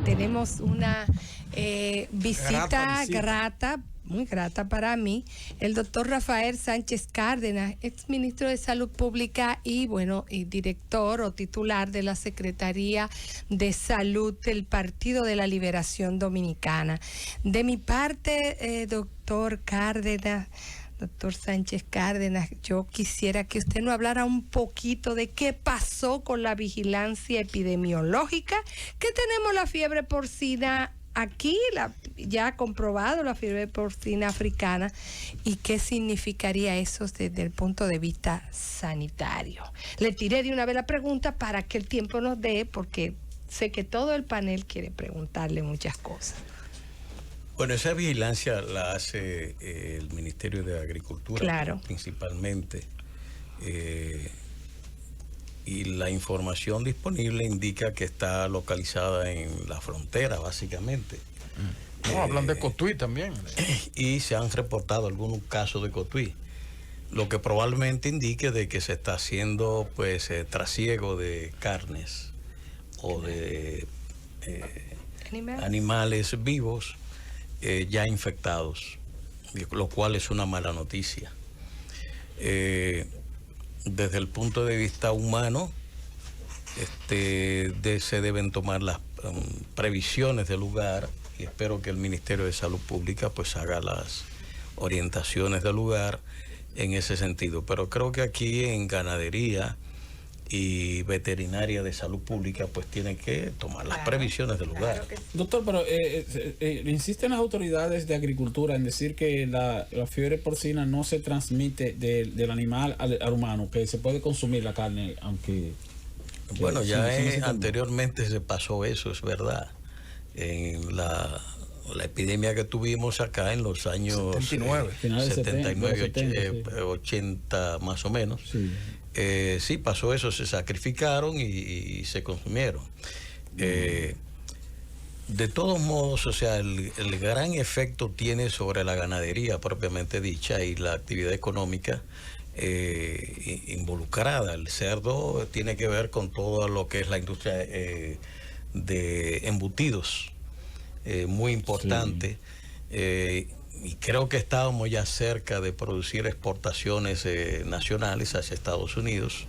tenemos una visita grata, muy grata para mí, el doctor Rafael Sánchez Cárdenas, exministro de Salud Pública y director o titular de la Secretaría de Salud del Partido de la Liberación Dominicana. De mi parte, doctor Sánchez Cárdenas, yo quisiera que usted nos hablara un poquito de qué pasó con la vigilancia epidemiológica, que tenemos la fiebre porcina aquí, ya comprobado la fiebre porcina africana, y qué significaría eso desde el punto de vista sanitario. Le tiré de una vez la pregunta para que el tiempo nos dé, porque sé que todo el panel quiere preguntarle muchas cosas. Bueno, esa vigilancia la hace el Ministerio de Agricultura, claro, principalmente, y la información disponible indica que está localizada en la frontera, básicamente. Hablan de Cotuí también. Y se han reportado algunos casos de Cotuí, lo que probablemente indique de que se está haciendo trasiego de carnes o de animales vivos ya infectados, lo cual es una mala noticia. Desde el punto de vista humano, se deben tomar las previsiones del lugar, y espero que el Ministerio de Salud Pública haga las orientaciones del lugar en ese sentido. Pero creo que aquí en ganadería y veterinaria de salud pública tienen que tomar las previsiones del lugar. Sí. Doctor, pero insisten las autoridades de agricultura en decir que la fiebre porcina no se transmite del animal al humano, que se puede consumir la carne, aunque... Bueno, anteriormente se pasó eso, es verdad. En la epidemia que tuvimos acá en los años 79, 80 más o menos. Sí. Sí, pasó eso, se sacrificaron y se consumieron. De todos modos, el gran efecto tiene sobre la ganadería propiamente dicha y la actividad económica involucrada. El cerdo tiene que ver con todo lo que es la industria de embutidos, muy importante. Sí. Y creo que estábamos ya cerca de producir exportaciones nacionales hacia Estados Unidos.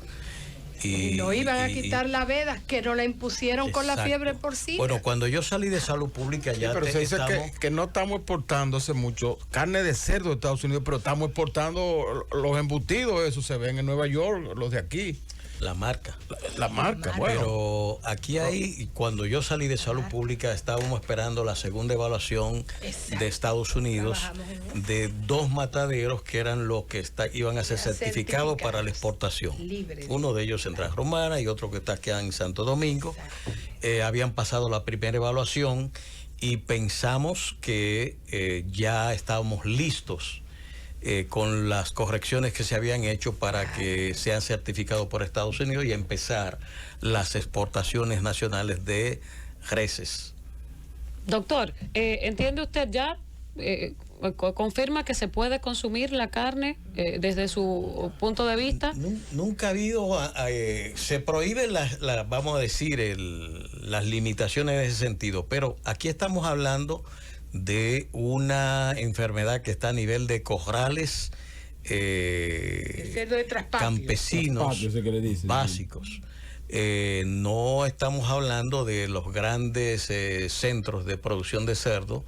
Y no iban a quitar la veda, que no la impusieron. Exacto. Con la fiebre porcina. Bueno, cuando yo salí de salud pública ya... Sí, pero se dice que no estamos exportando hace mucho carne de cerdo de Estados Unidos, pero estamos exportando los embutidos, eso se ven en Nueva York, los de aquí. La marca. La marca, bueno. Pero aquí cuando yo salí de salud pública, estábamos esperando la segunda evaluación de Estados Unidos de 2 mataderos que eran los que iban a ser certificados para la exportación. Libres. Uno de ellos en Transromana y otro que está aquí en Santo Domingo. Habían pasado la primera evaluación y pensamos que ya estábamos listos con las correcciones que se habían hecho para que sean certificados por Estados Unidos y empezar las exportaciones nacionales de reses. Doctor, ¿entiende usted ya? ¿Confirma que se puede consumir la carne desde su punto de vista? Nunca ha habido, se prohíben vamos a decir, las limitaciones en ese sentido, pero aquí estamos hablando de una enfermedad que está a nivel de corrales campesinos básicos. No estamos hablando de los grandes centros de producción de cerdo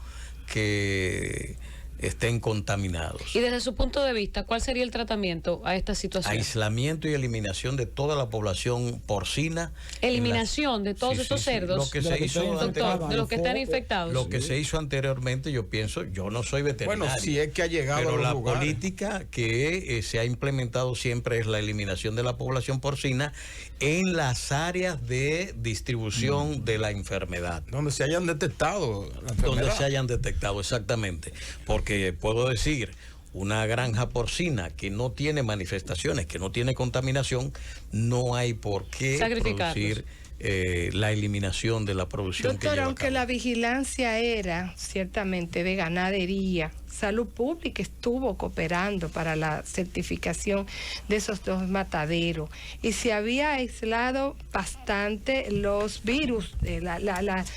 que estén contaminados. Y desde su punto de vista, ¿cuál sería el tratamiento a esta situación? Aislamiento y eliminación de toda la población porcina. Eliminación de todos esos cerdos. Lo que se hizo, doctor, de los que están infectados. Lo que se hizo anteriormente, yo pienso, yo no soy veterinario. Bueno, si es que ha llegado pero a los la lugares. política que se ha implementado siempre es la eliminación de la población porcina en las áreas de distribución de la enfermedad. Donde se hayan detectado la enfermedad. Donde se hayan detectado, exactamente. Porque puedo decir, una granja porcina que no tiene manifestaciones, que no tiene contaminación, no hay por qué producir la eliminación de la producción que Doctor, lleva a aunque cabo. la vigilancia era ciertamente de ganadería, Salud Pública estuvo cooperando para la certificación de esos 2 mataderos y se había aislado bastante los virus, las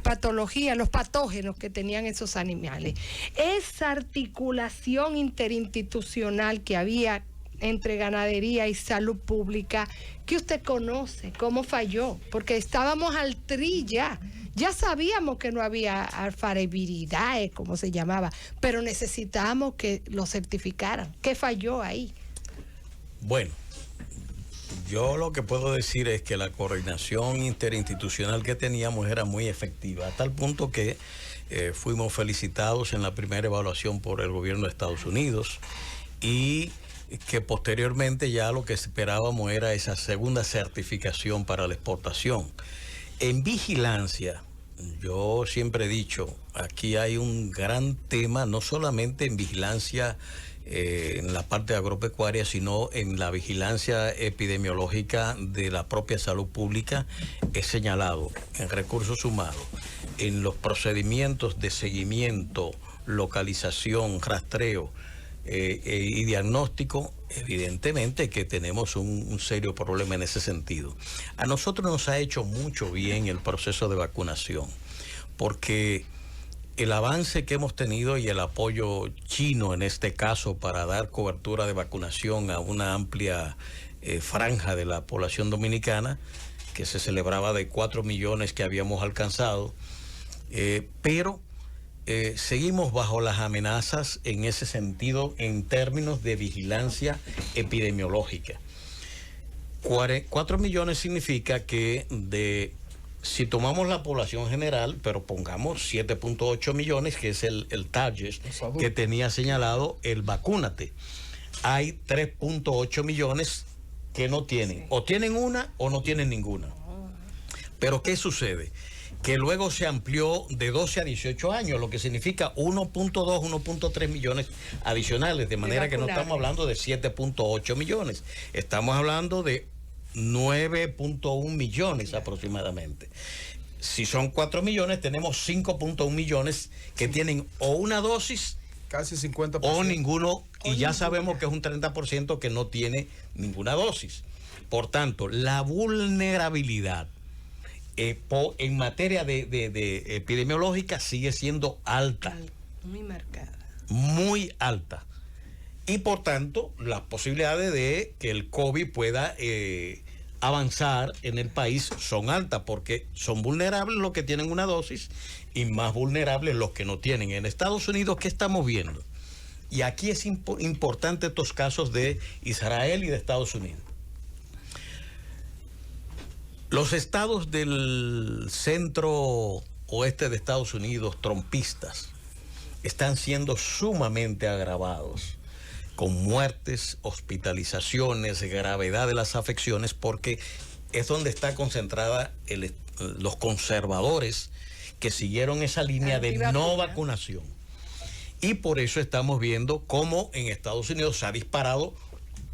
patologías, los patógenos que tenían esos animales. Esa articulación interinstitucional que había entre ganadería y salud pública, que usted conoce, cómo falló, porque estábamos al tri ya sabíamos que no había alfareviridae, como se llamaba, pero necesitábamos que lo certificaran. ¿Qué falló ahí? Bueno, yo lo que puedo decir es que la coordinación interinstitucional que teníamos era muy efectiva, a tal punto que fuimos felicitados en la primera evaluación por el gobierno de Estados Unidos y que posteriormente ya lo que esperábamos era esa segunda certificación para la exportación. En vigilancia, yo siempre he dicho, aquí hay un gran tema, no solamente en vigilancia en la parte agropecuaria, sino en la vigilancia epidemiológica de la propia salud pública. He señalado en recursos humanos, en los procedimientos de seguimiento, localización, rastreo, y diagnóstico, evidentemente que tenemos un serio problema en ese sentido. A nosotros nos ha hecho mucho bien el proceso de vacunación, porque el avance que hemos tenido y el apoyo chino en este caso para dar cobertura de vacunación a una amplia franja de la población dominicana, que se celebraba de 4 millones que habíamos alcanzado, pero seguimos bajo las amenazas en ese sentido en términos de vigilancia epidemiológica. 4 millones significa que si tomamos la población general, pero pongamos 7.8 millones, que es el target que tenía señalado el vacúnate, hay 3.8 millones que no tienen, o tienen una o no tienen ninguna. Pero ¿qué sucede? Que luego se amplió de 12 a 18 años, lo que significa 1.2, 1.3 millones adicionales, de manera que no estamos hablando de 7.8 millones, estamos hablando de 9.1 millones aproximadamente. Si son 4 millones, tenemos 5.1 millones que tienen o una dosis, casi 50%, o ninguno, y ya sabemos que es un 30% que no tiene ninguna dosis. Por tanto, la vulnerabilidad en materia de epidemiológica sigue siendo alta. Muy marcada. Muy alta. Y por tanto, las posibilidades de que el COVID pueda avanzar en el país son altas, porque son vulnerables los que tienen una dosis y más vulnerables los que no tienen. En Estados Unidos, ¿qué estamos viendo? Y aquí es importante estos casos de Israel y de Estados Unidos. Los estados del centro oeste de Estados Unidos, trumpistas, están siendo sumamente agravados, con muertes, hospitalizaciones, gravedad de las afecciones, porque es donde está concentrada los conservadores que siguieron esa línea de no vacunación. Y por eso estamos viendo cómo en Estados Unidos se ha disparado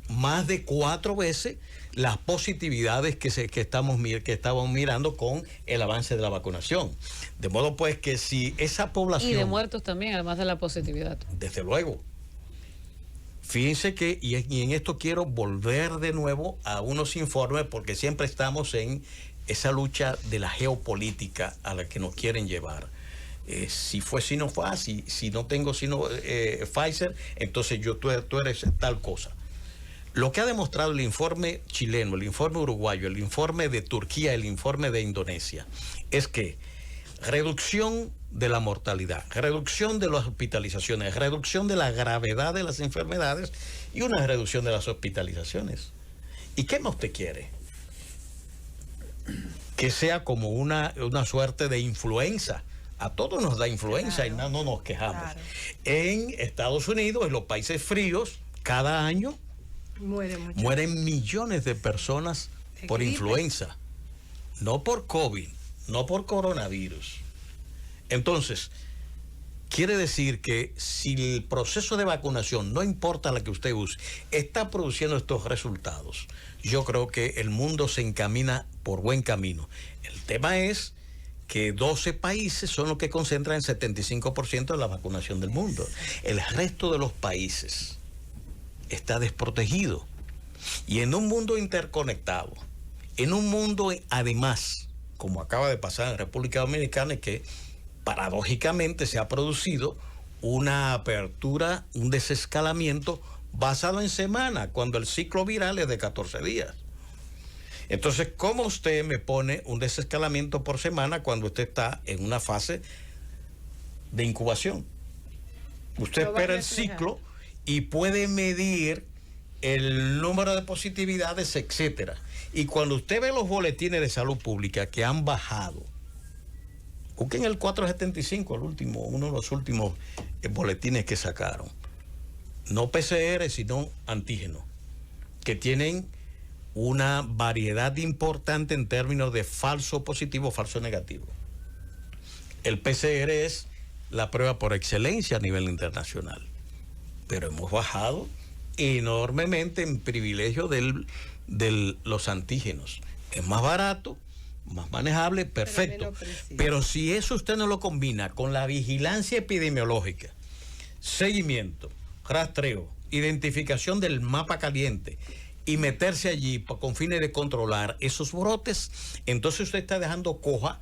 más de 4 veces las positividades que estamos mirando con el avance de la vacunación. De modo pues que si esa población... Y de muertos también, además de la positividad. Desde luego. Fíjense que, y en esto quiero volver de nuevo a unos informes, porque siempre estamos en esa lucha de la geopolítica a la que nos quieren llevar. Si fue Sinopharm, si no tengo Pfizer, entonces tú eres tal cosa. Lo que ha demostrado el informe chileno, el informe uruguayo, el informe de Turquía, el informe de Indonesia, es que reducción de la mortalidad, reducción de las hospitalizaciones, reducción de la gravedad de las enfermedades y una reducción de las hospitalizaciones. ¿Y qué más usted quiere? Que sea como una suerte de influenza. A todos nos da influenza, claro, y no nos quejamos. Claro. En Estados Unidos, en los países fríos, cada año mueren millones de personas por influenza, no por COVID, no por coronavirus. Entonces, Quiere decir que si el proceso de vacunación, no importa la que usted use, está produciendo estos resultados, yo creo que el mundo se encamina por buen camino. El tema es que 12 países son los que concentran el 75% de la vacunación del mundo. El resto de los países está desprotegido. Y en un mundo interconectado, en un mundo además, como acaba de pasar en República Dominicana, que paradójicamente se ha producido una apertura, un desescalamiento basado en semana, cuando el ciclo viral es de 14 días. Entonces, ¿cómo usted me pone un desescalamiento por semana cuando usted está en una fase de incubación? Usted espera el ciclo y puede medir el número de positividades, etcétera. Y cuando usted ve los boletines de salud pública que han bajado, busquen el 475, uno de los últimos boletines que sacaron. No PCR, sino antígenos, que tienen una variedad importante en términos de falso positivo, falso negativo. El PCR es la prueba por excelencia a nivel internacional, pero hemos bajado enormemente en privilegio de los antígenos. Es más barato, más manejable, perfecto. Pero si eso usted no lo combina con la vigilancia epidemiológica, seguimiento, rastreo, identificación del mapa caliente y meterse allí con fines de controlar esos brotes, entonces usted está dejando coja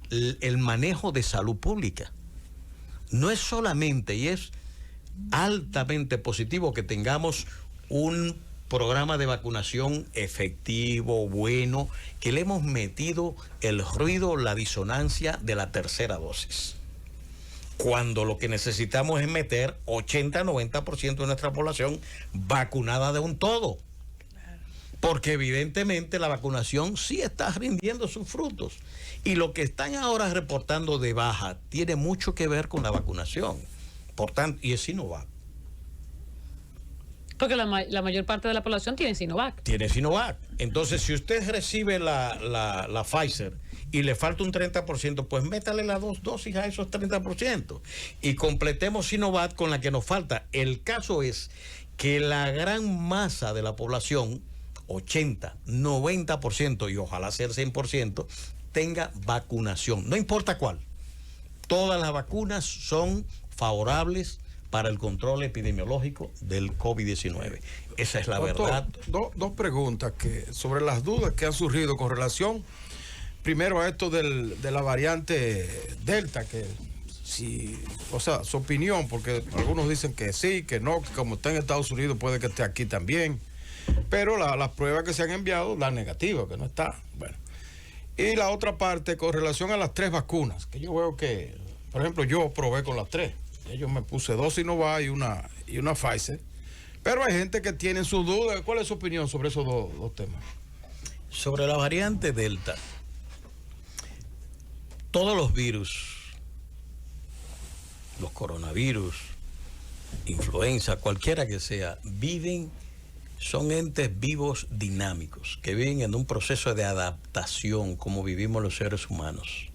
el manejo de salud pública. No es solamente, y es altamente positivo que tengamos un programa de vacunación efectivo, bueno, que le hemos metido el ruido, la disonancia de la tercera dosis. Cuando lo que necesitamos es meter 80-90% de nuestra población vacunada de un todo. Porque evidentemente la vacunación sí está rindiendo sus frutos. Y lo que están ahora reportando de baja tiene mucho que ver con la vacunación. Por tanto, y es Sinovac. Porque la mayor parte de la población tiene Sinovac. Tiene Sinovac. Entonces, si usted recibe la Pfizer y le falta un 30%, pues métale las 2 dosis a esos 30%. Y completemos Sinovac con la que nos falta. El caso es que la gran masa de la población, 80, 90% y ojalá sea el 100%, tenga vacunación. No importa cuál. Todas las vacunas son favorables para el control epidemiológico del COVID-19. Esa es la verdad. Dos preguntas sobre las dudas que han surgido con relación, primero a esto de la variante Delta, que su opinión, porque algunos dicen que sí, que no, que como está en Estados Unidos puede que esté aquí también, pero las pruebas que se han enviado dan negativa, que no está. Bueno. Y la otra parte con relación a las 3 vacunas, que yo veo que, por ejemplo, yo probé con las 3. Yo me puse 2 Sinovac y una Pfizer. Pero hay gente que tiene sus dudas. ¿Cuál es su opinión sobre esos dos temas? Sobre la variante Delta, todos los virus, los coronavirus, influenza, cualquiera que sea, son entes vivos dinámicos, que viven en un proceso de adaptación como vivimos los seres humanos.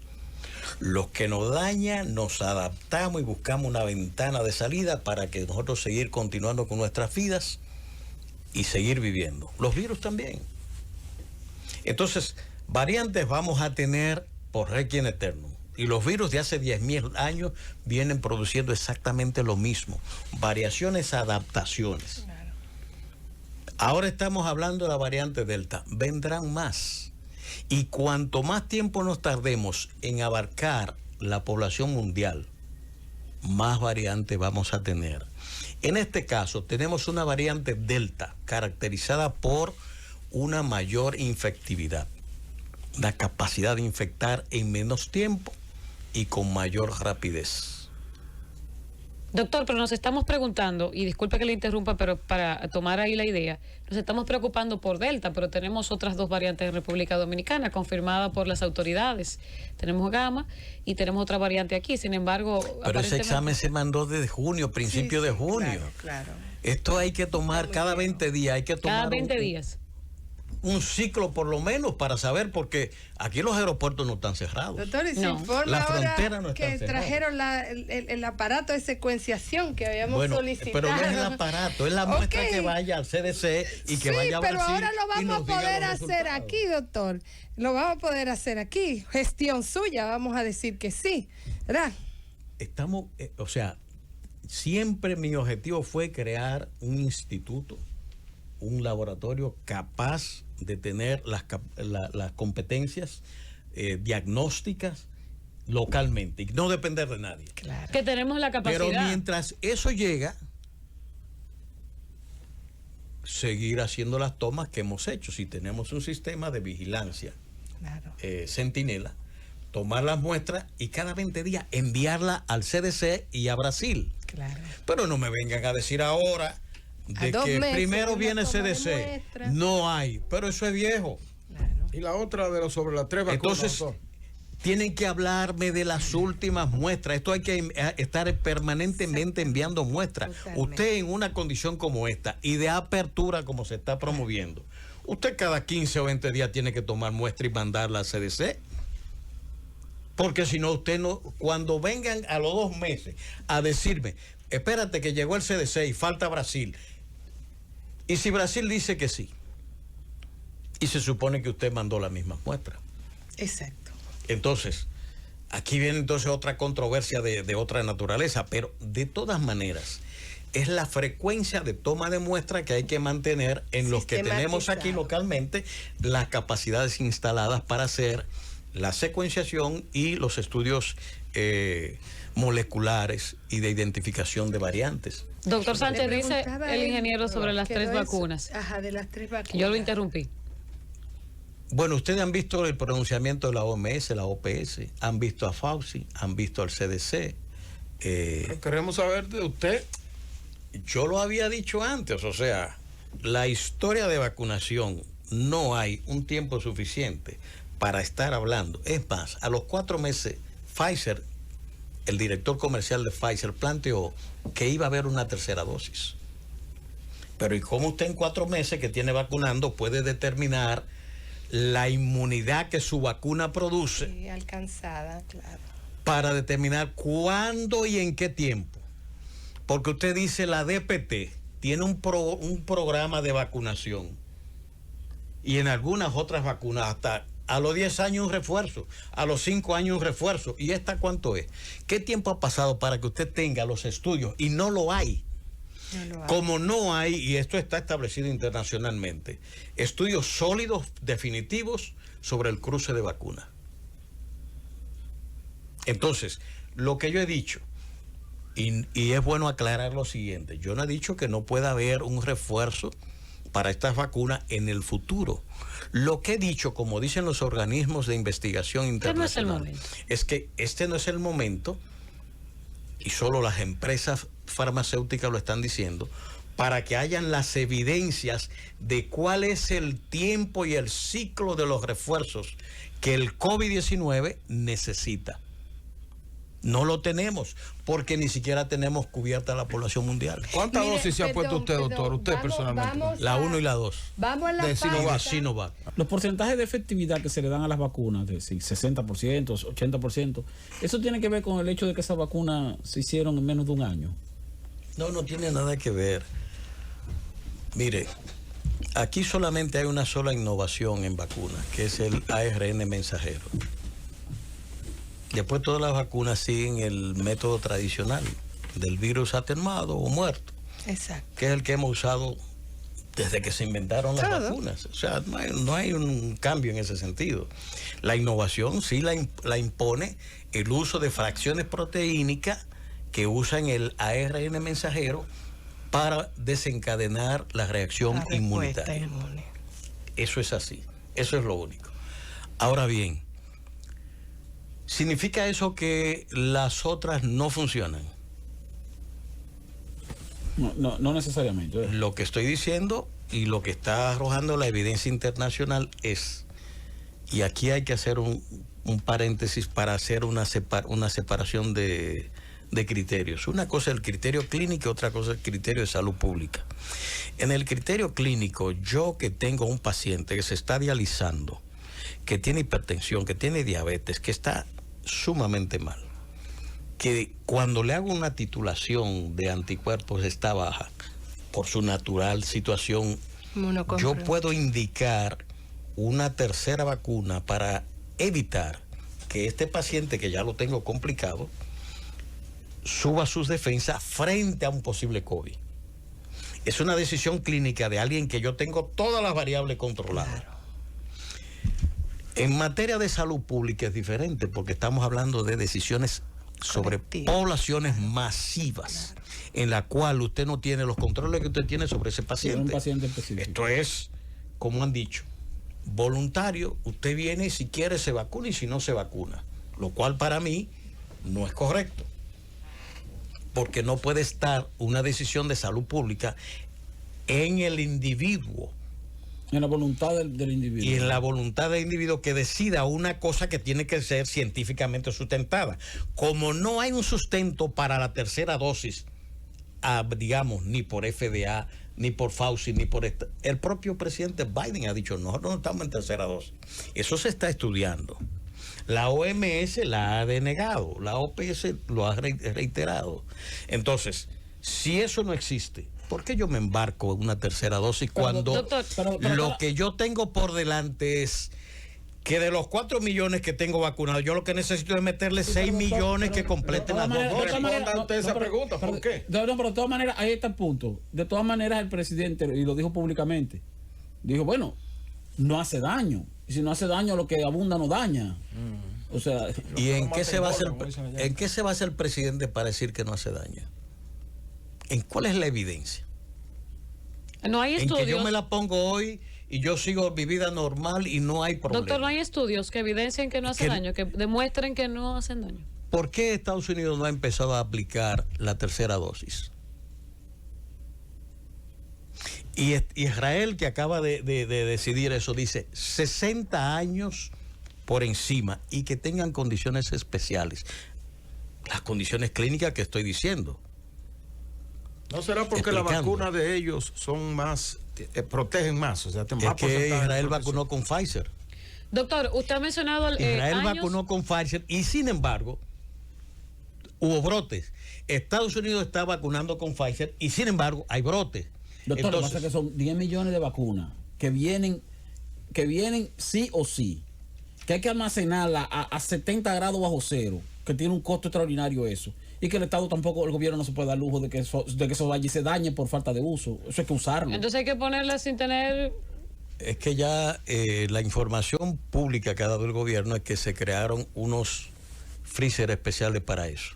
Los que nos dañan, nos adaptamos y buscamos una ventana de salida para que nosotros seguir continuando con nuestras vidas y seguir viviendo. Los virus también. Entonces, variantes vamos a tener por requiem eternum. Y los virus de hace 10.000 años vienen produciendo exactamente lo mismo. Variaciones, adaptaciones. Ahora estamos hablando de la variante Delta. Vendrán más. Y cuanto más tiempo nos tardemos en abarcar la población mundial, más variantes vamos a tener. En este caso, tenemos una variante Delta caracterizada por una mayor infectividad, la capacidad de infectar en menos tiempo y con mayor rapidez. Doctor, pero nos estamos preguntando, y disculpe que le interrumpa, pero para tomar ahí la idea, nos estamos preocupando por Delta, pero tenemos otras 2 variantes en República Dominicana confirmadas por las autoridades. Tenemos Gamma y tenemos otra variante aquí, sin embargo... Pero ese examen se mandó desde junio, principio de junio. Claro. Esto hay que tomar cada 20 días, hay que tomar... Cada 20 días. un ciclo por lo menos para saber, porque aquí los aeropuertos no están cerrados. Doctor, y se No. informa La ahora frontera no está que cerrada. trajeron el aparato de secuenciación que habíamos solicitado. pero no es el aparato, es la muestra Ok. que vaya al CDC y que sí, vaya a pero Brasil ahora lo y vamos nos a diga poder los hacer resultados. aquí, doctor. Lo vamos a poder hacer aquí. Gestión suya, vamos a decir que sí, ¿verdad? Estamos, o sea, siempre mi objetivo fue crear un instituto, un laboratorio capaz de tener las competencias diagnósticas localmente y no depender de nadie. Claro. Que tenemos la capacidad. Pero mientras eso llega, seguir haciendo las tomas que hemos hecho. Si tenemos un sistema de vigilancia, Claro. centinela, tomar las muestras y cada 20 días enviarla al CDC y a Brasil. Claro. Pero no me vengan a decir ahora A de 2 que meses primero una viene toma de CDC. muestras. No hay, pero eso es viejo. Claro. Y la otra de los sobre las 3 vacunas. Entonces, doctor. tienen que hablarme de las últimas muestras. Esto hay que estar permanentemente enviando muestras. Totalmente. Usted en una condición como esta y de apertura como se está promoviendo, usted cada 15 o 20 días tiene que tomar muestra y mandarla al CDC. Porque si no, usted no, cuando vengan a los 2 meses a decirme, espérate que llegó el CDC y falta Brasil. Y si Brasil dice que sí, y se supone que usted mandó la misma muestra. Exacto. Entonces, aquí viene entonces otra controversia de otra naturaleza, pero de todas maneras, es la frecuencia de toma de muestra que hay que mantener en los que tenemos aquí Sistematizado. localmente las capacidades instaladas para hacer la secuenciación y los estudios moleculares y de identificación de variantes. Doctor Sánchez, Le dice preguntaba el él, ingeniero sobre las que 3 no es- vacunas. Ajá, de las 3 vacunas. Yo lo interrumpí. Bueno, ustedes han visto el pronunciamiento de la OMS, la OPS, han visto a Fauci, han visto al CDC. Queremos saber de usted. Yo lo había dicho antes, o sea, la historia de vacunación no hay un tiempo suficiente para estar hablando. Es más, a los 4 meses, Pfizer, el director comercial de Pfizer, planteó que iba a haber una tercera dosis. Pero ¿y cómo usted en 4 meses que tiene vacunando puede determinar la inmunidad que su vacuna produce Sí, alcanzada, claro. para determinar cuándo y en qué tiempo? Porque usted dice la DPT tiene un programa de vacunación y en algunas otras vacunas hasta a los 10 años un refuerzo, a los 5 años un refuerzo. ¿Y esta cuánto es? ¿Qué tiempo ha pasado para que usted tenga los estudios? Y no lo hay. No lo hago. Como no hay, y esto está establecido internacionalmente, estudios sólidos, definitivos, sobre el cruce de vacunas. Entonces, lo que yo he dicho, y es bueno aclarar lo siguiente, yo no he dicho que no pueda haber un refuerzo para estas vacunas en el futuro. Lo que he dicho, como dicen los organismos de investigación internacional, momento. es que este no es el momento, y solo las empresas farmacéuticas lo están diciendo, para que hayan las evidencias de cuál es el tiempo y el ciclo de los refuerzos que el COVID-19 necesita. No lo tenemos, porque ni siquiera tenemos cubierta la población mundial. ¿Cuántas Mire, dosis se ha puesto usted, perdón, doctor? Usted vamos- personalmente. vamos La a- 1 y la 2. Vamos a la De Sinovac. pausa. Sinovac. Los porcentajes de efectividad que se le dan a las vacunas, de 60%, 80%, eso tiene que ver con el hecho de que esas vacunas se hicieron en menos de un año. No tiene nada que ver. Mire, aquí solamente hay una sola innovación en vacunas, que es el ARN mensajero. Después todas las vacunas siguen el método tradicional del virus atenuado o muerto, Exacto. que es el que hemos usado desde que se inventaron las Todo. vacunas. O sea, no hay un cambio en ese sentido. La innovación sí la impone el uso de fracciones proteínicas que usan el ARN mensajero para desencadenar la reacción La respuesta inmunitaria. inmune. Eso es así. Eso es lo único. Ahora bien, ¿significa eso que las otras no funcionan? No necesariamente. Lo que estoy diciendo y lo que está arrojando la evidencia internacional es, y aquí hay que hacer un paréntesis para hacer una separación de de criterios. Una cosa es el criterio clínico y otra cosa es el criterio de salud pública. En el criterio clínico, yo que tengo un paciente que se está dializando, que tiene hipertensión, que tiene diabetes, que está sumamente mal, que cuando le hago una titulación de anticuerpos está baja por su natural situación, yo puedo indicar una tercera vacuna para evitar que este paciente, que ya lo tengo complicado, suba sus defensas frente a un posible COVID. Es una decisión clínica de alguien que yo tengo todas las variables controladas. Claro. En materia de salud pública es diferente porque estamos hablando de decisiones sobre poblaciones masivas, en la cual usted no tiene los controles que usted tiene sobre ese paciente. Un paciente específico. Esto es, como han dicho, voluntario. Usted viene y si quiere se vacuna y si no se vacuna, lo cual para mí no es correcto, porque no puede estar una decisión de salud pública en el individuo. En la voluntad del individuo. Y en la voluntad del individuo que decida una cosa que tiene que ser científicamente sustentada. Como no hay un sustento para la tercera dosis, digamos, ni por FDA, ni por Fauci, ni por el propio presidente Biden ha dicho, nosotros no estamos en tercera dosis. Eso se está estudiando. La OMS la ha denegado, la OPS lo ha reiterado. Entonces, si eso no existe, ¿por qué yo me embarco en una tercera dosis cuando lo que yo tengo por delante es que de los 4 millones que tengo vacunados, yo lo que necesito es meterle 6 millones que completen las dos dosis? Responda usted esa pregunta, ¿por qué? Pero de todas maneras, ahí está el punto. De todas maneras, el presidente, y lo dijo públicamente, dijo, bueno, no hace daño. Y si no hace daño, lo que abunda no daña. O sea, ¿y en qué se basa el presidente para decir que no hace daño? ¿En cuál es la evidencia? No hay estudios. En que yo me la pongo hoy y yo sigo mi vida normal y no hay problema. Doctor, no hay estudios que evidencien que no hace daño, que demuestren que no hacen daño. ¿Por qué Estados Unidos no ha empezado a aplicar la tercera dosis? Y Israel, que acaba de decidir eso, dice 60 años por encima y que tengan condiciones especiales. Las condiciones clínicas que estoy diciendo. ¿No será porque la vacuna de ellos son más, protegen más? O sea, es que Israel vacunó con Pfizer. Doctor, usted ha mencionado Israel vacunó con Pfizer y sin embargo hubo brotes. Estados Unidos está vacunando con Pfizer y sin embargo hay brotes. Doctor, entonces, lo que pasa es que son 10 millones de vacunas que vienen sí o sí, que hay que almacenarla a 70 grados bajo cero, que tiene un costo extraordinario eso. Y que el Estado tampoco, el gobierno no se puede dar lujo de que eso vaya y se dañe por falta de uso. Eso hay que usarlo. Entonces hay que ponerla sin tener... Es que ya la información pública que ha dado el gobierno es que se crearon unos freezer especiales para eso.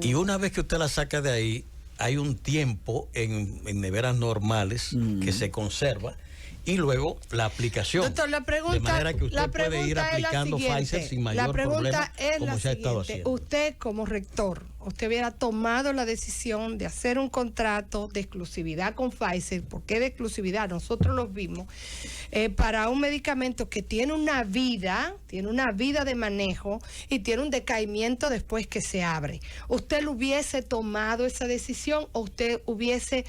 Y una vez que usted la saca de ahí, hay un tiempo en neveras normales que se conserva. Y luego la aplicación. Doctor, la pregunta, de manera que usted puede ir aplicando Pfizer sin mayor problema, como se ha estado haciendo. Usted como rector, usted hubiera tomado la decisión de hacer un contrato de exclusividad con Pfizer. ¿Por qué de exclusividad? Nosotros lo vimos, para un medicamento que tiene una vida de manejo y tiene un decaimiento después que se abre. ¿Usted lo hubiese tomado esa decisión o usted hubiese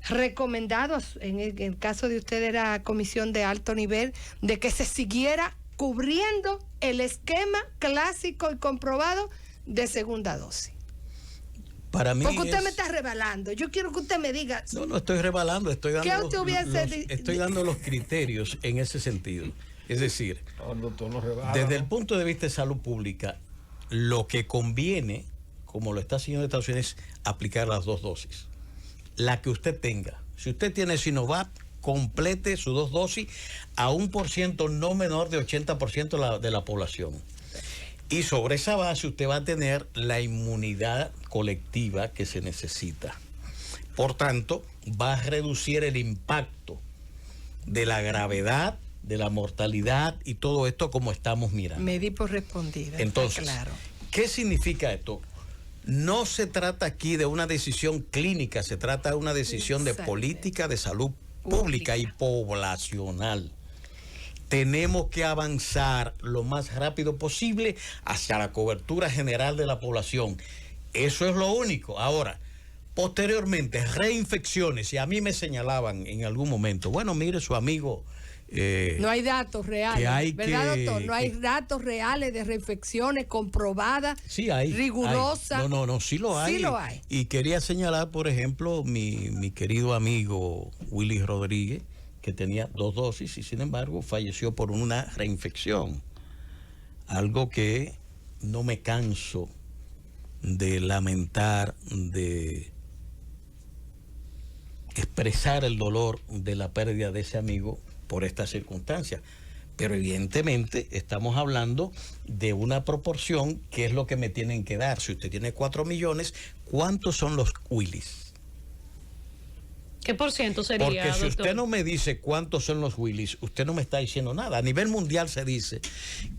recomendado, en el caso de usted era comisión de alto nivel, de que se siguiera cubriendo el esquema clásico y comprobado de segunda dosis? Para mí porque usted me está rebalando. Yo quiero que usted me diga. No estoy rebalando, estoy dando los criterios en ese sentido. Es decir, desde el punto de vista de salud pública, lo que conviene, como lo está haciendo Estados Unidos, es aplicar las dos dosis. La que usted tenga. Si usted tiene Sinovac, complete sus 2 dosis a un % no menor de 80% de la población. Y sobre esa base usted va a tener la inmunidad colectiva que se necesita. Por tanto, va a reducir el impacto de la gravedad, de la mortalidad y todo esto como estamos mirando. Me di por respondida. Entonces, claro. ¿Qué significa esto? No se trata aquí de una decisión clínica, se trata de una decisión de política de salud pública y poblacional. Tenemos que avanzar lo más rápido posible hacia la cobertura general de la población. Eso es lo único. Ahora, posteriormente, reinfecciones, y a mí me señalaban en algún momento, bueno, mire, su amigo... no hay datos reales, ¿verdad, doctor? No hay datos reales de reinfecciones comprobadas, sí hay, rigurosas. hay. No, sí lo hay. Sí lo hay. Y quería señalar, por ejemplo, mi querido amigo Willy Rodríguez, que tenía 2 dosis y sin embargo falleció por una reinfección. Algo que no me canso de lamentar, de expresar el dolor de la pérdida de ese amigo por estas circunstancias. Pero evidentemente estamos hablando de una proporción que es lo que me tienen que dar. Si usted tiene 4 millones, ¿cuántos son los Willys? ¿Qué por ciento sería, Porque si doctor? usted no me dice cuántos son los Willys, usted no me está diciendo nada. A nivel mundial se dice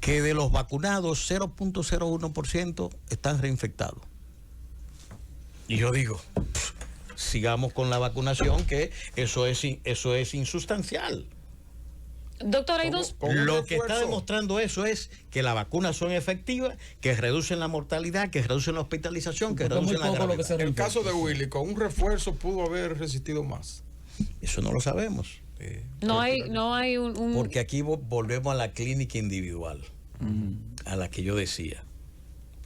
que de los vacunados 0.01% están reinfectados. Y yo digo, sigamos con la vacunación, que eso es insustancial. Doctor, hay dos... Lo que está demostrando eso es que las vacunas son efectivas, que reducen la mortalidad, que reducen la hospitalización, que reducen la gravedad. En el caso de Willy, con un refuerzo pudo haber resistido más. Eso no lo sabemos. No hay un... Porque aquí volvemos a la clínica individual, a la que yo decía.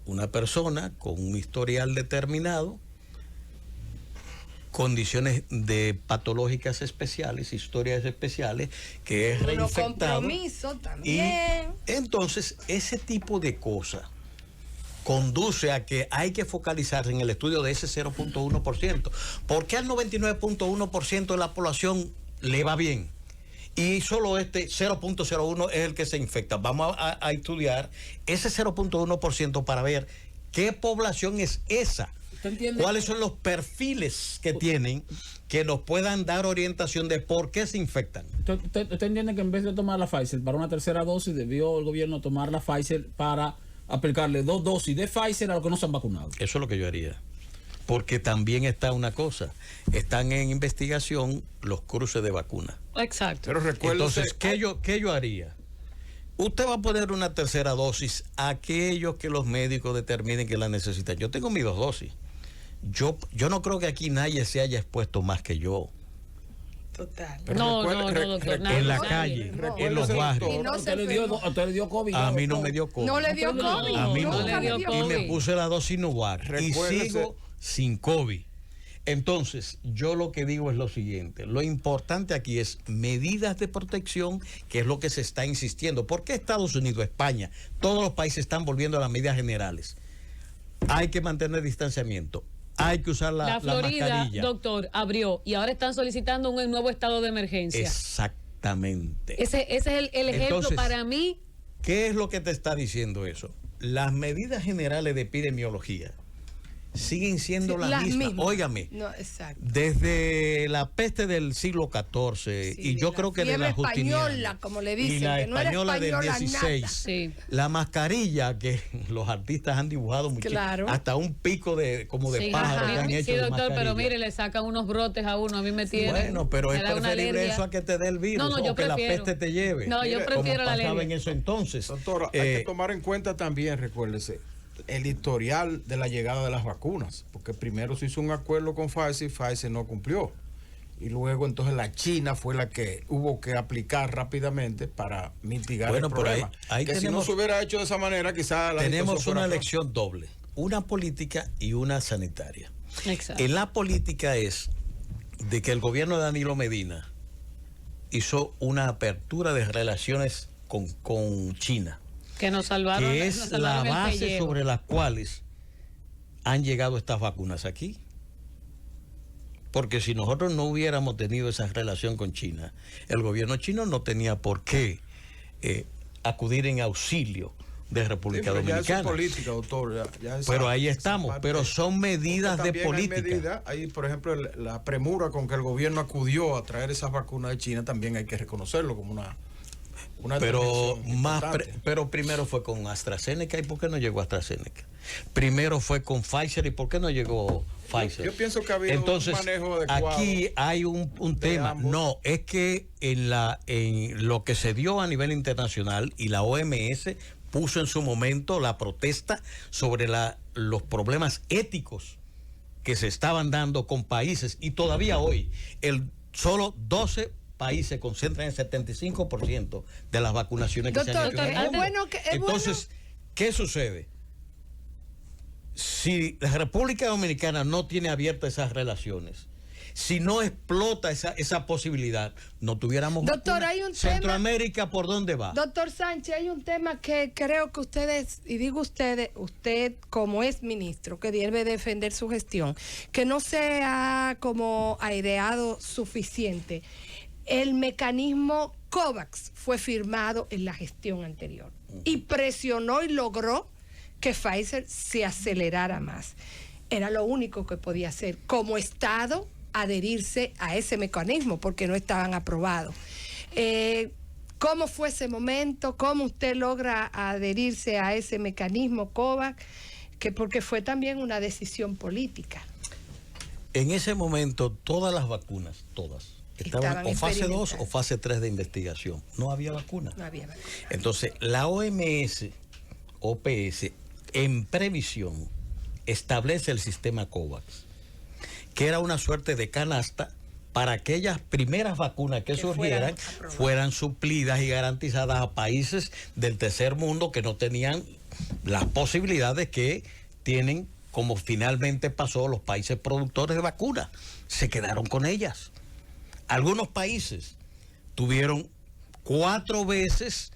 Una persona con un historial determinado, condiciones de patológicas especiales, historias especiales, que es reinfectado. Compromiso también. Y entonces, ese tipo de cosas conduce a que hay que focalizarse en el estudio de ese 0.1%. ¿Por qué al 99.1% de la población le va bien? Y solo este 0.01 es el que se infecta. Vamos a estudiar ese 0.1% para ver qué población es esa. ¿Cuáles son los perfiles que tienen que nos puedan dar orientación de por qué se infectan? ¿Usted entiende que en vez de tomar la Pfizer para una tercera dosis, debió el gobierno tomar la Pfizer para aplicarle 2 dosis de Pfizer a los que no se han vacunado? Eso es lo que yo haría. Porque también está una cosa, están en investigación los cruces de vacunas. Exacto. Pero recuérdese, entonces, ¿qué yo haría? Usted va a poner una tercera dosis a aquellos que los médicos determinen que la necesitan. Yo tengo mis 2 dosis. Yo no creo que aquí nadie se haya expuesto más que yo. Total. No, doctor. En la calle, en los barrios. Y no ¿Usted le dio COVID? A mí no me dio COVID. No le dio COVID. A mí no le dio Y COVID. me puse la dosis Sinovac. Y Recuérdese- sigo sin COVID. Entonces, yo lo que digo es lo siguiente. Lo importante aquí es medidas de protección, que es lo que se está insistiendo. ¿Por qué Estados Unidos, España, todos los países están volviendo a las medidas generales? Hay que mantener distanciamiento. Hay que usar la Florida, mascarilla. doctor, abrió y ahora están solicitando un nuevo estado de emergencia. Exactamente. Ese es el ejemplo Entonces, para mí. ¿Qué es lo que te está diciendo eso? Las medidas generales de epidemiología siguen siendo las mismas. Óigame, No, exacto. desde la peste del siglo XIV, Sí, y yo creo que de la fiebre española, Justiniana, como le y dicen, la que no era española del española 16, nada. Sí. la mascarilla que los artistas han dibujado muchísimo, Claro. hasta un pico de como de Sí, pájaro ajá. que han Sí, hecho de doctor, pero mascarilla. mire, le sacan unos brotes a uno, a mí me tiene. Bueno, pero me es da una preferible alergia. eso a que te dé el virus, No, yo o que la prefiero. peste te lleve. No, yo Mire, prefiero como la pasaba alergia. en eso entonces. Doctora, hay que tomar en cuenta también, recuérdese, el historial de la llegada de las vacunas, porque primero se hizo un acuerdo con Pfizer y Pfizer no cumplió. Y luego entonces la China fue la que hubo que aplicar rápidamente para mitigar Bueno, el por problema. ahí que si no tenemos- se hubiera hecho de esa manera, quizás la Tenemos situación una fuera elección doble, una política y una sanitaria. Exacto. En la política es de que el gobierno de Danilo Medina hizo una apertura de relaciones con China, Que nos salvaron. que nos es la salvaron el base pellejo. sobre las cuales han llegado estas vacunas aquí. Porque si nosotros no hubiéramos tenido esa relación con China, el gobierno chino no tenía por qué acudir en auxilio de República Sí, pero ya eso es Dominicana. política, doctor. Ya esa- Pero ahí esa estamos, parte- pero son medidas de También hay política. medidas, hay, por ejemplo, la premura con que el gobierno acudió a traer esas vacunas de China, también hay que reconocerlo como una Pero determinación importante. pero primero fue con AstraZeneca. ¿Y por qué no llegó AstraZeneca? Primero fue con Pfizer. ¿Y por qué no llegó Pfizer? Yo pienso que había Entonces, un manejo adecuado. aquí hay un tema. ambos. No, es que en lo que se dio a nivel internacional y la OMS puso en su momento la protesta sobre los problemas éticos que se estaban dando con países, y todavía hoy solo 12 países concentran el 75% de las vacunaciones que se han hecho. Entonces, ¿qué sucede? Si la República Dominicana no tiene abiertas esas relaciones, si no explota esa posibilidad, no tuviéramos doctor, vacuna. hay un Centroamérica, ¿por dónde va? Doctor Sánchez, hay un tema que creo que ustedes, y digo ustedes, usted como es ministro, que debe defender su gestión, que no se ha como aireado suficiente. El mecanismo COVAX fue firmado en la gestión anterior y presionó y logró que Pfizer se acelerara más. Era lo único que podía hacer como Estado, adherirse a ese mecanismo porque no estaban aprobados. ¿Cómo fue ese momento? ¿Cómo usted logra adherirse a ese mecanismo COVAX? Porque fue también una decisión política. En ese momento todas las vacunas, todas, estaban o fase 2 o fase 3 de investigación. No había vacuna. No había vacuna. Entonces, la OPS, en previsión, establece el sistema COVAX, que era una suerte de canasta para aquellas primeras vacunas que surgieran fueran suplidas y garantizadas a países del tercer mundo que no tenían las posibilidades que tienen, como finalmente pasó los países productores de vacunas. Se quedaron con ellas. Algunos países tuvieron 4 veces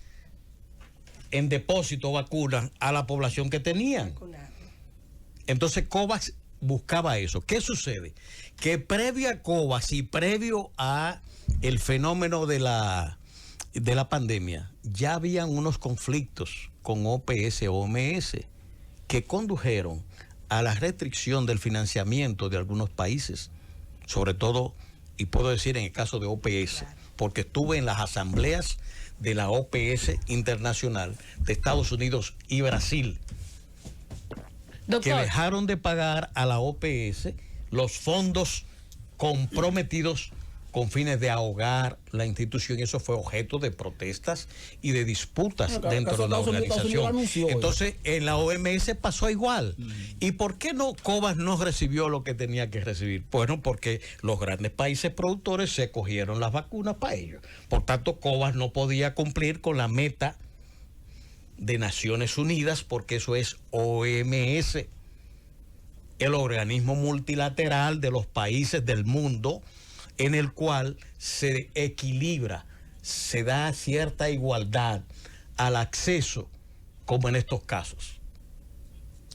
en depósito vacunas a la población que tenían. Entonces COVAX buscaba eso. ¿Qué sucede? Que previo a COVAX y previo a el fenómeno de la pandemia, ya habían unos conflictos con OPS, OMS, que condujeron a la restricción del financiamiento de algunos países, sobre todo, y puedo decir en el caso de OPS, porque estuve en las asambleas de la OPS internacional de Estados Unidos y Brasil, que dejaron de pagar a la OPS los fondos comprometidos con fines de ahogar la institución. Eso fue objeto de protestas y de disputas dentro de la organización. Entonces, en la OMS pasó igual. ¿Y por qué no COVAX no recibió lo que tenía que recibir? Bueno, porque los grandes países productores se cogieron las vacunas para ellos. Por tanto, COVAX no podía cumplir con la meta de Naciones Unidas, porque eso es OMS, el organismo multilateral de los países del mundo, en el cual se equilibra, se da cierta igualdad al acceso, como en estos casos.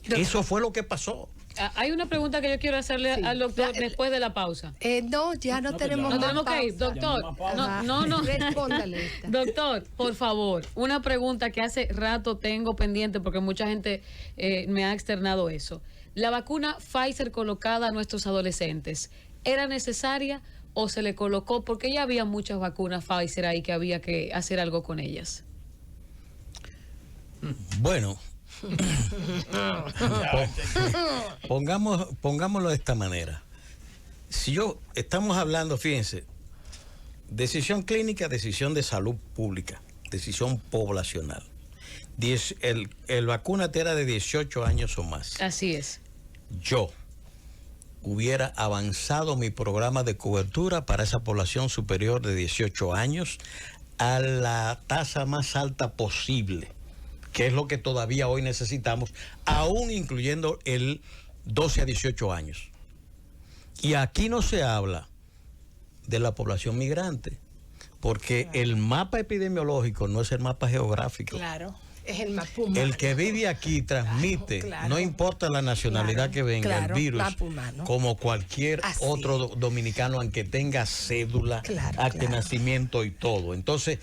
Eso fue lo que pasó. Hay una pregunta que yo quiero hacerle al doctor después de la pausa. No, ya no tenemos No más tenemos que ir, doctor. No. Respóndale. Doctor, por favor, una pregunta que hace rato tengo pendiente porque mucha gente me ha externado eso. ¿La vacuna Pfizer colocada a nuestros adolescentes era necesaria o se le colocó porque ya había muchas vacunas Pfizer ahí que había que hacer algo con ellas? Bueno, pongámoslo de esta manera. Si estamos hablando, fíjense, decisión clínica, decisión de salud pública, decisión poblacional. El vacúnate era de 18 años o más. Así es. Yo hubiera avanzado mi programa de cobertura para esa población superior de 18 años a la tasa más alta posible, que es lo que todavía hoy necesitamos, aún incluyendo el 12 a 18 años. Y aquí no se habla de la población migrante, porque el mapa epidemiológico no es el mapa geográfico. Claro. Es el mapa humano. El que vive aquí transmite, no importa la nacionalidad que venga, el virus, como cualquier otro dominicano, aunque tenga cédula, acta de nacimiento y todo. Entonces,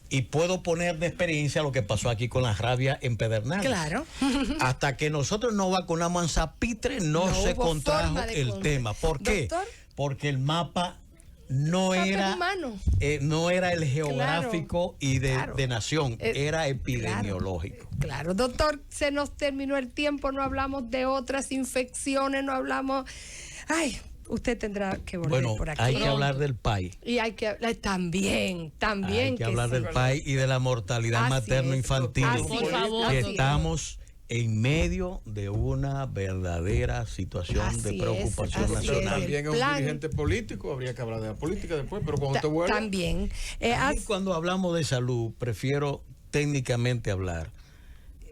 y puedo poner de experiencia lo que pasó aquí con la rabia en Pedernales. Claro. Hasta que nosotros no vacunamos en Zapitre, no se contrajo el tema. ¿Por qué? ¿Doctor? Porque el mapa no era el geográfico y de nación, era epidemiológico. Claro, doctor, se nos terminó el tiempo, no hablamos de otras infecciones, no hablamos... usted tendrá que volver Bueno, por aquí. hay que hablar del PAI. Y hay que hablar también. Hay que hablar del PAI y de la mortalidad Así materno-infantil. es. Por favor, Que doctor. estamos en medio de una verdadera situación Así de es, preocupación así Pero es. nacional. también es un plan. dirigente político, habría que hablar de la política después, pero cuando te vuelva. También. A mí, cuando hablamos de salud, prefiero técnicamente hablar.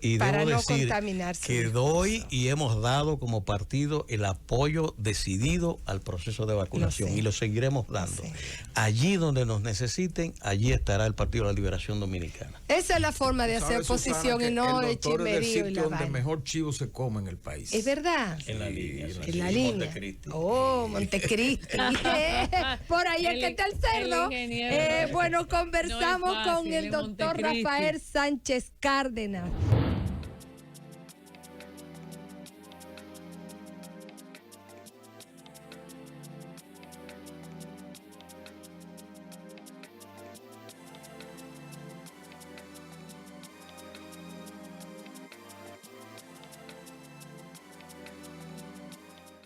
Y Para debo no decir contaminarse. que doy y hemos dado como partido el apoyo decidido al proceso de vacunación Lo sé. y lo seguiremos dando. sé. Allí donde nos necesiten, allí estará el Partido de la Liberación Dominicana. Esa es la forma de ¿Sabe, hacer oposición Susana, y que no el de doctor es del chismerío y sitio la donde vaina? mejor chivo se come en el país? Es verdad. En la línea. En la línea. Montecristi. Oh, Montecristi. Por ahí es que está el cerdo. el ingeniero. Bueno, conversamos No es fácil, con el en doctor Montecristi. Rafael Sánchez Cárdenas.